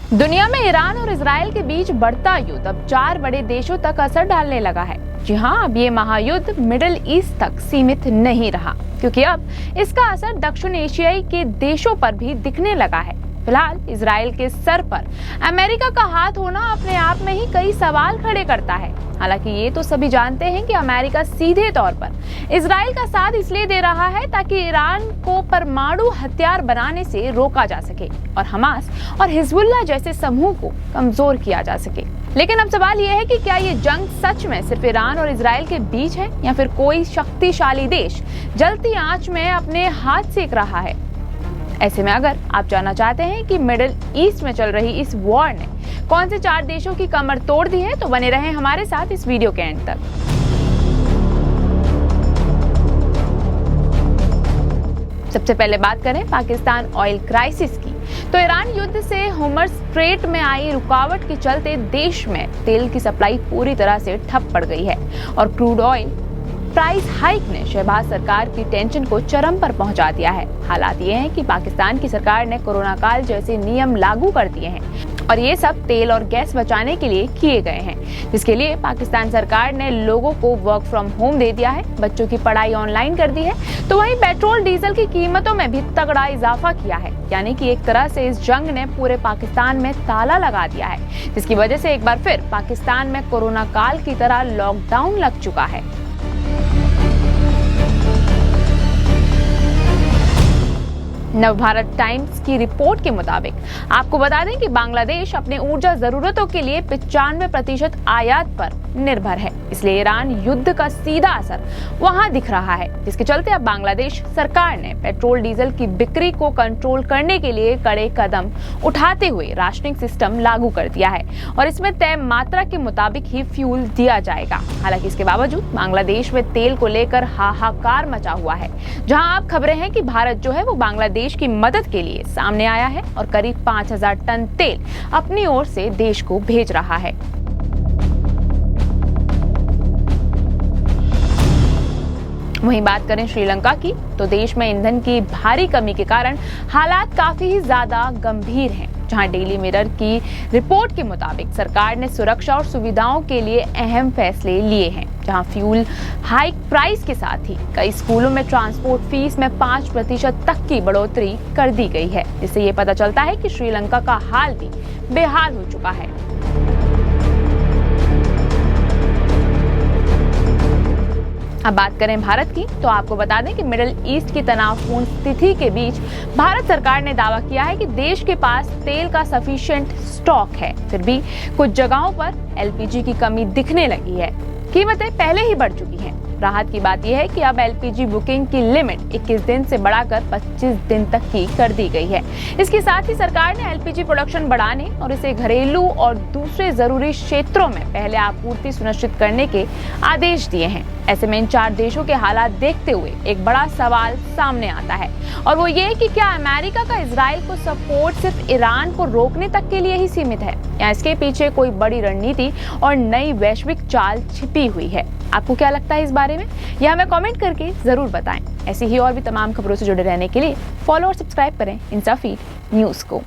दुनिया में ईरान और इजराइल के बीच बढ़ता युद्ध अब 4 बड़े देशों तक असर डालने लगा है। जी हाँ, अब ये महायुद्ध मिडिल ईस्ट तक सीमित नहीं रहा, क्योंकि अब इसका असर दक्षिण एशियाई के देशों पर भी दिखने लगा है। फिलहाल इजराइल के सर पर अमेरिका का हाथ होना अपने आप में ही कई सवाल खड़े करता है। हालांकि ये तो सभी जानते हैं कि अमेरिका सीधे तौर पर इजराइल का साथ इसलिए दे रहा है ताकि ईरान को परमाणु हथियार बनाने से रोका जा सके और हमास और हिजबुल्लाह जैसे समूह को कमजोर किया जा सके। लेकिन अब सवाल यह है कि क्या ये जंग सच में सिर्फ ईरान और इजराइल के बीच है या फिर कोई शक्तिशाली देश जलती आंच में अपने हाथ सेक रहा है। ऐसे में अगर आप जानना चाहते हैं कि मिडिल ईस्ट में चल रही इस वॉर ने कौन से 4 देशों की कमर तोड़ दी है, तो बने रहें हमारे साथ इस वीडियो के एंड तक। सबसे पहले बात करें पाकिस्तान ऑयल क्राइसिस की, तो ईरान युद्ध से होर्मुज़ स्ट्रेट में आई रुकावट के चलते देश में तेल की सप्लाई पूरी तरह से ठप पड़ गई है और क्रूड ऑयल प्राइस हाइक ने शहबाज सरकार की टेंशन को चरम पर पहुंचा दिया है। हालात ये हैं कि पाकिस्तान की सरकार ने कोरोना काल जैसे नियम लागू कर दिए हैं और ये सब तेल और गैस बचाने के लिए किए गए हैं, जिसके लिए पाकिस्तान सरकार ने लोगों को वर्क फ्रॉम होम दे दिया है, बच्चों की पढ़ाई ऑनलाइन कर दी है। तो वहीं पेट्रोल डीजल की कीमतों में भी तगड़ा इजाफा किया है, यानी कि एक तरह से इस जंग ने पूरे पाकिस्तान में ताला लगा दिया है, जिसकी वजह से एक बार फिर पाकिस्तान में कोरोना काल की तरह लॉकडाउन लग चुका है। नवभारत टाइम्स की रिपोर्ट के मुताबिक आपको बता दें कि बांग्लादेश अपने ऊर्जा जरूरतों के लिए 95% आयात पर निर्भर है, इसलिए ईरान युद्ध का सीधा असर वहां दिख रहा है, जिसके चलते अब बांग्लादेश सरकार ने पेट्रोल डीजल की बिक्री को कंट्रोल करने के लिए कड़े कदम उठाते हुए राशनिंग सिस्टम लागू कर दिया है और इसमें तय मात्रा के मुताबिक ही फ्यूल दिया जाएगा। हालांकि इसके बावजूद बांग्लादेश में तेल को लेकर हाहाकार मचा हुआ है, जहां अब खबरें हैं कि भारत जो है वो बांग्लादेश की मदद के लिए सामने आया है और करीब 5000 टन तेल अपनी ओर से देश को भेज रहा है। वहीं बात करें श्रीलंका की, तो देश में ईंधन की भारी कमी के कारण हालात काफी ज्यादा गंभीर हैं, जहां डेली मिरर की रिपोर्ट के मुताबिक सरकार ने सुरक्षा और सुविधाओं के लिए अहम फैसले लिए हैं, जहां फ्यूल हाइक प्राइस के साथ ही कई स्कूलों में ट्रांसपोर्ट फीस में 5% तक की बढ़ोतरी कर दी गई है, जिससे ये पता चलता है कि श्रीलंका का हाल भी बेहाल हो चुका है। अब बात करें भारत की, तो आपको बता दें कि मिडिल ईस्ट की तनावपूर्ण स्थिति के बीच भारत सरकार ने दावा किया है कि देश के पास तेल का सफिशिएंट स्टॉक है। फिर भी कुछ जगहों पर एलपीजी की कमी दिखने लगी है, कीमतें पहले ही बढ़ चुकी हैं। राहत की बात यह है कि अब एलपीजी बुकिंग की लिमिट 21 दिन से बढ़ाकर 25 दिन तक की कर दी गई है। इसके साथ ही सरकार ने एलपीजी प्रोडक्शन बढ़ाने और इसे घरेलू और दूसरे जरूरी क्षेत्रों में पहले आपूर्ति सुनिश्चित करने के आदेश दिए हैं। ऐसे में इन 4 देशों के हालात देखते हुए एक बड़ा सवाल सामने आता है और वो ये कि क्या अमेरिका का इजराइल को सपोर्ट सिर्फ ईरान को रोकने तक के लिए ही सीमित है या इसके पीछे कोई बड़ी रणनीति और नई वैश्विक चाल छिपी हुई है। आपको क्या लगता है इस बारे में, यह हमें कमेंट करके जरूर बताएं। ऐसी ही और भी तमाम खबरों से जुड़े रहने के लिए फॉलो और सब्सक्राइब करें इंसाफीड न्यूज को।